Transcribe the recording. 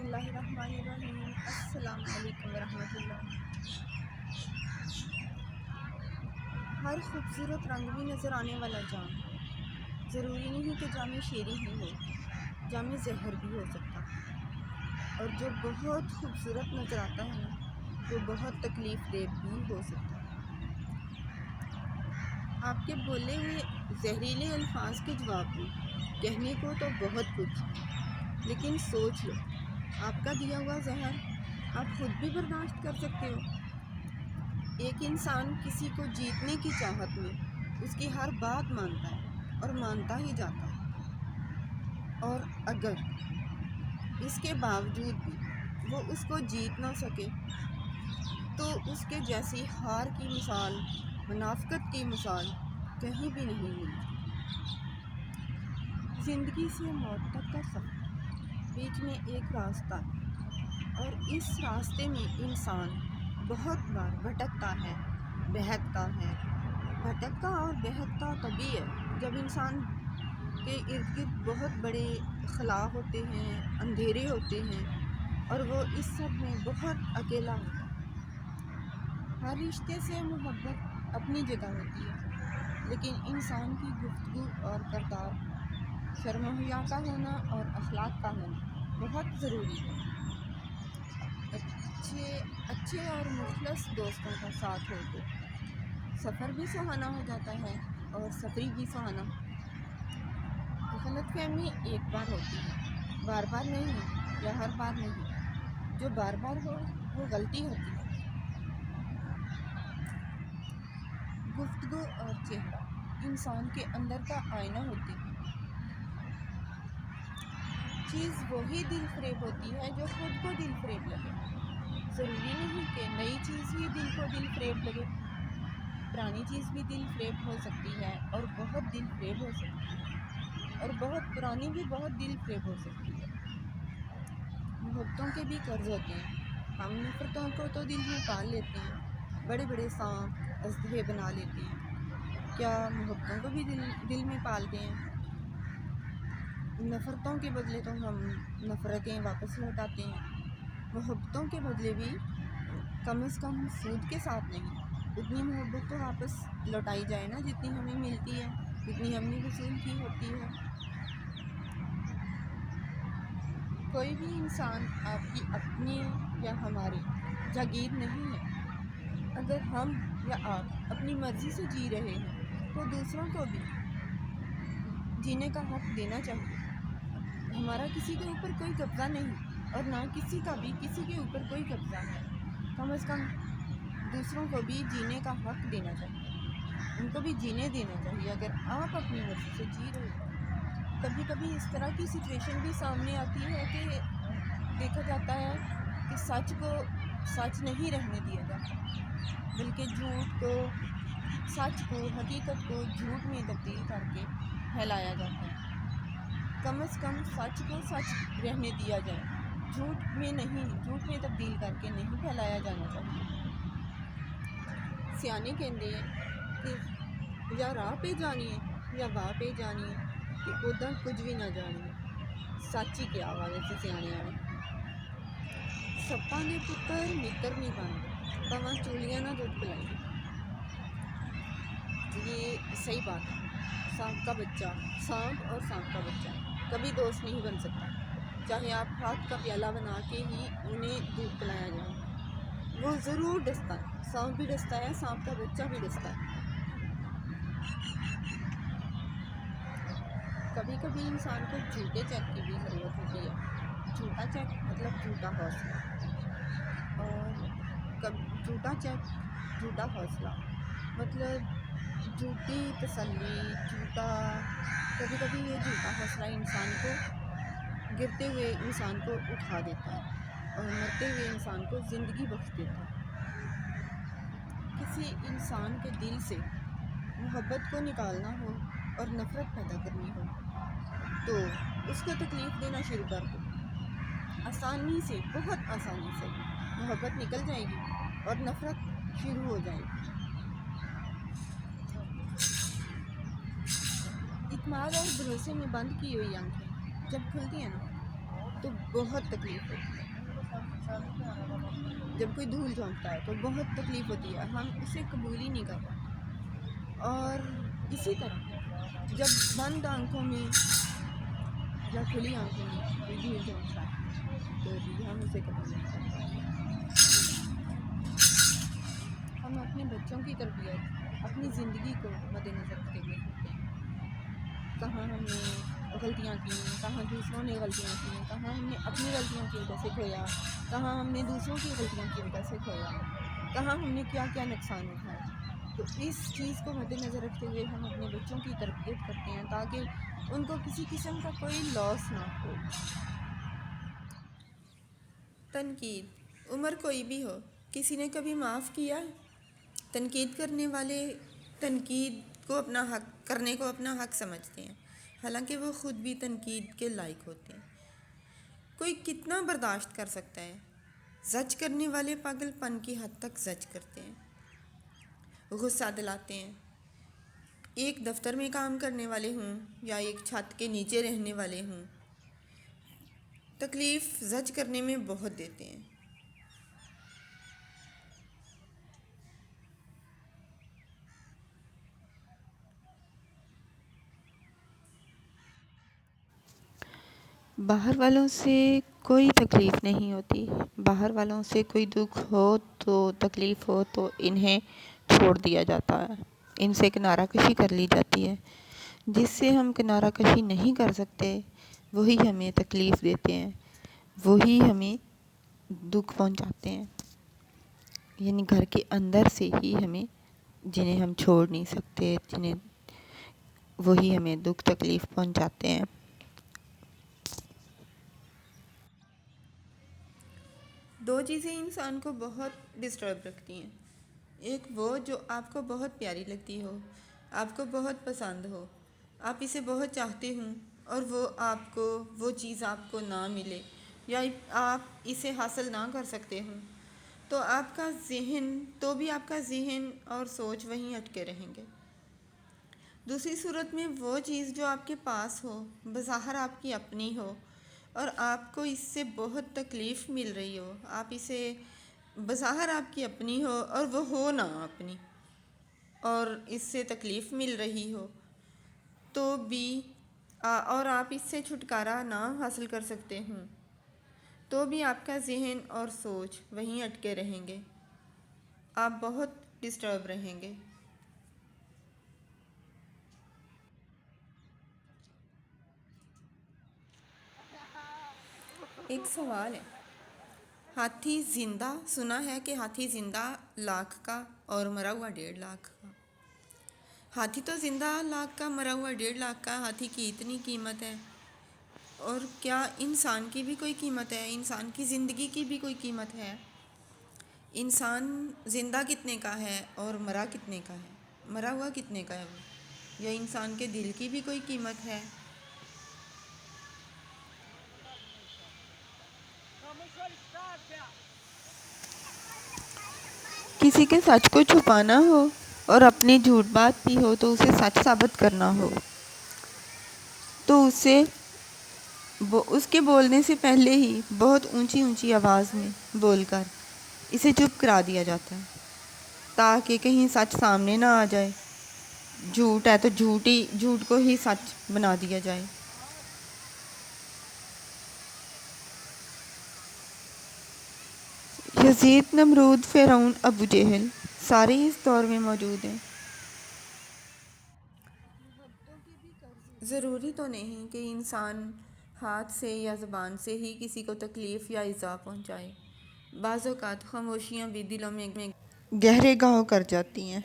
بسم اللہ الرحمن الرحیم۔ السلام علیکم ورحمۃ اللہ۔ ہر خوبصورت رنگ بھی نظر آنے والا جام، ضروری نہیں کہ جام شیری ہی ہو، جام زہر بھی ہو سکتا، اور جو بہت خوبصورت نظر آتا ہے وہ بہت تکلیف دہ بھی ہو سکتا ہے۔ آپ کے بولے ہوئے زہریلے الفاظ کے جواب میں کہنے کو تو بہت کچھ، لیکن سوچ لو، آپ کا دیا ہوا زہر آپ خود بھی برداشت کر سکتے ہو۔ ایک انسان کسی کو جیتنے کی چاہت میں اس کی ہر بات مانتا ہے اور مانتا ہی جاتا ہے، اور اگر اس کے باوجود بھی وہ اس کو جیت نہ سکے تو اس کے جیسی ہار کی مثال، منافقت کی مثال کہیں بھی نہیں ملتی۔ زندگی سے موت تک کا سفر، بیچ میں ایک راستہ ہے، اور اس راستے میں انسان بہت بار بھٹکتا ہے، بہکتا ہے۔ بھٹکتا اور بہکتا تبھی ہے جب انسان کے ارد گرد بہت بڑے خلا ہوتے ہیں، اندھیرے ہوتے ہیں، اور وہ اس سب میں بہت اکیلا ہوتا ہے۔ ہر رشتے سے محبت اپنی جگہ ہوتی ہے، لیکن انسان کی گفتگو اور کردار، شرم و حیا کا ہونا اور اخلاق کا ہونا بہت ضروری ہے۔ اچھے اور مخلص دوستوں کا ساتھ ہو تو سفر بھی سہانا ہو جاتا ہے اور سفری بھی سہانا۔ غلط فہمی ایک بار ہوتی ہے، بار بار نہیں، یا ہر بار نہیں۔ جو بار بار ہو وہ غلطی ہوتی ہے۔ گفتگو اور چہرہ انسان کے اندر کا آئینہ ہوتے ہیں۔ چیز وہی دل فریب ہوتی ہے جو خود کو دل فریب لگے۔ ضروری نہیں کہ نئی چیز ہی دل کو دل فریب لگے، پرانی چیز بھی دل فریب ہو سکتی ہے، اور بہت دل فریب ہو سکتی ہے، اور بہت پرانی بھی بہت دل فریب ہو سکتی ہے۔ محبتوں کے بھی قرض ہوتے ہیں۔ ہم نفرتوں کو تو دل میں پال لیتے ہیں، بڑے بڑے سانپ اژدہے بنا لیتے ہیں، کیا محبتوں کو بھی دل میں پالتے ہیں؟ نفرتوں کے بدلے تو ہم نفرتیں واپس لوٹاتے ہیں۔ محبتوں کے بدلے بھی کم از کم سود کے ساتھ نہیں، اتنی محبت تو واپس لوٹائی جائے نا جتنی ہمیں ملتی ہے، جتنی ہم نے وصول کی ہوتی ہے۔ کوئی بھی انسان آپ کی اپنی یا ہماری جاگیر نہیں ہے۔ اگر ہم یا آپ اپنی مرضی سے جی رہے ہیں تو دوسروں کو بھی جینے کا حق دینا چاہیے۔ ہمارا کسی کے اوپر کوئی قبضہ نہیں، اور نہ کسی کا بھی کسی کے اوپر کوئی قبضہ ہے۔ کم از کم دوسروں کو بھی جینے کا حق دینا چاہیے، ان کو بھی جینے دینا چاہیے۔ اگر آپ اپنی مرضی سے جی رہے ہیں، کبھی کبھی اس طرح کی سچویشن بھی سامنے آتی ہے کہ دیکھا جاتا ہے کہ سچ کو سچ نہیں رہنے دیا جاتا، بلکہ جھوٹ کو، سچ کو، حقیقت کو جھوٹ میں تبدیل کر کے پھیلایا جاتا ہے۔ کم از کم سچ کو سچ رہنے دیا جائے، جھوٹ میں نہیں، جھوٹ میں تبدیل کر کے نہیں پھیلایا جانا چاہیے۔ سیانے کہندے ہیں کہ یا راہ پہ جانیے یا واہ پہ جانیے کہ ادا کچھ بھی نہ جانیے۔ سچ ہی کیا ہوا ویسے سیانے آنے۔ سپاں دے پتر متر نہیں بنتے، پواں چولیاں نہ دودھ پلائیے۔ یہ صحیح بات ہے۔ سانپ کا بچہ، سانپ اور سانپ کا بچہ کبھی دوست نہیں بن سکتا، چاہے آپ ہاتھ کا پیالہ بنا کے ہی انہیں دودھ پلایا جائے، وہ ضرور ڈستا ہے۔ سانپ بھی ڈستا ہے، سانپ کا بچہ بھی ڈستا ہے۔ کبھی کبھی انسان کو جھوٹے چیک کی بھی ضرورت ہوتی ہے۔ جھوٹا چیک مطلب جھوٹا حوصلہ، اور جھوٹا چیک، جھوٹا حوصلہ مطلب جھوٹی تسلی، کبھی کبھی یہ جھوٹا حوصلہ انسان کو، گرتے ہوئے انسان کو اٹھا دیتا ہے، اور مرتے ہوئے انسان کو زندگی بخش دیتا ہے۔ کسی انسان کے دل سے محبت کو نکالنا ہو اور نفرت پیدا کرنی ہو تو اس کو تکلیف دینا شروع کر دو، آسانی سے، بہت آسانی سے محبت نکل جائے گی اور نفرت شروع ہو جائے گی۔ اعتماد اور بھروسے میں بند کی ہوئی آنکھیں جب کھلتی ہیں نا تو بہت تکلیف ہوتی ہے، جب کوئی دھول جھونکتا ہے تو بہت تکلیف ہوتی ہے، ہم اسے قبول ہی نہیں کر پاتے۔ اور اسی طرح جب بند آنکھوں میں یا کھلی آنکھوں میں کوئی دھول جھونکتا ہے تو بھی ہم اسے قبول نہیں کر پاتے۔ ہم اپنے بچوں کی تربیت اپنی زندگی کو مد نظر رکھتے ہوئے کرتے ہیں، کہاں ہم نے غلطیاں کی، کہاں دوسروں نے غلطیاں کی، کہاں ہم نے اپنی غلطیوں کی وجہ سے کھویا، کہاں ہم نے دوسروں کی غلطیوں کی وجہ سے کھویا، کہاں ہم نے کیا کیا نقصان اٹھایا۔ تو اس چیز کو مد نظر رکھتے ہوئے ہم اپنے بچوں کی تربیت کرتے ہیں تاکہ ان کو کسی قسم کا کوئی لاس نہ ہو۔ تنقید، عمر کوئی بھی ہو، کسی نے کبھی معاف کیا؟ تنقید کرنے والے تنقید کو اپنا حق کرنے کو اپنا حق سمجھتے ہیں، حالانکہ وہ خود بھی تنقید کے لائق ہوتے ہیں۔ کوئی کتنا برداشت کر سکتا ہے؟ زج کرنے والے پاگل پن کی حد تک زج کرتے ہیں، غصہ دلاتے ہیں۔ ایک دفتر میں کام کرنے والے ہوں یا ایک چھت کے نیچے رہنے والے ہوں، تکلیف زج کرنے میں بہت دیتے ہیں۔ باہر والوں سے کوئی تکلیف نہیں ہوتی، باہر والوں سے کوئی دکھ ہو تو تکلیف ہو تو انہیں چھوڑ دیا جاتا ہے، ان سے کنارہ کشی کر لی جاتی ہے۔ جس سے ہم کنارہ کشی نہیں کر سکتے وہی ہمیں تکلیف دیتے ہیں، وہی ہمیں دکھ پہنچاتے ہیں، یعنی گھر کے اندر سے ہی ہمیں، جنہیں ہم چھوڑ نہیں سکتے، وہی ہمیں دکھ تکلیف پہنچاتے ہیں۔ دو چیزیں انسان کو بہت ڈسٹرب رکھتی ہیں، ایک وہ جو آپ کو بہت پیاری لگتی ہو، آپ کو بہت پسند ہو، آپ اسے بہت چاہتے ہوں اور وہ چیز آپ کو نہ ملے یا آپ اسے حاصل نہ کر سکتے ہوں تو آپ کا ذہن اور سوچ وہیں اٹکے رہیں گے۔ دوسری صورت میں وہ چیز جو آپ کے پاس ہو، بظاہر آپ کی اپنی ہو اور آپ کو اس سے بہت تکلیف مل رہی ہو، آپ اسے بظاہر آپ کی اپنی ہو اور وہ ہو نہ اپنی اور اس سے تکلیف مل رہی ہو تو بھی اور آپ اس سے چھٹکارا نہ حاصل کر سکتے ہوں تو بھی آپ کا ذہن اور سوچ وہیں اٹکے رہیں گے، آپ بہت ڈسٹرب رہیں گے۔ ایک سوال ہے، ہاتھی زندہ، سنا ہے کہ ہاتھی زندہ 1,00,000 کا اور مرا ہوا 1,50,000 کا۔ ہاتھی تو زندہ 1,00,000 کا، مرا ہوا 1,50,000 کا، ہاتھی کی اتنی قیمت ہے، اور کیا انسان کی بھی کوئی قیمت ہے؟ انسان کی زندگی کی بھی کوئی قیمت ہے؟ انسان زندہ کتنے کا ہے اور مرا کتنے کا ہے؟ مرا ہوا کتنے کا ہے وہ؟ یا انسان کے دل کی بھی کوئی قیمت ہے؟ کسی کے سچ کو چھپانا ہو اور اپنی جھوٹ بات بھی ہو تو اسے سچ ثابت کرنا ہو تو اس کے بولنے سے پہلے ہی بہت اونچی اونچی آواز میں بول کر اسے چپ کرا دیا جاتا ہے تاکہ کہیں سچ سامنے نہ آ جائے، جھوٹ ہے تو جھوٹ کو ہی سچ بنا دیا جائے۔ یزید، نمرود، فرعون، ابو جہل سارے اس دور میں موجود ہیں۔ ضروری تو نہیں کہ انسان ہاتھ سے یا زبان سے ہی کسی کو تکلیف یا ایذا پہنچائے، بعض اوقات خاموشیاں بھی دلوں میں گہرے گھاؤ کر جاتی ہیں۔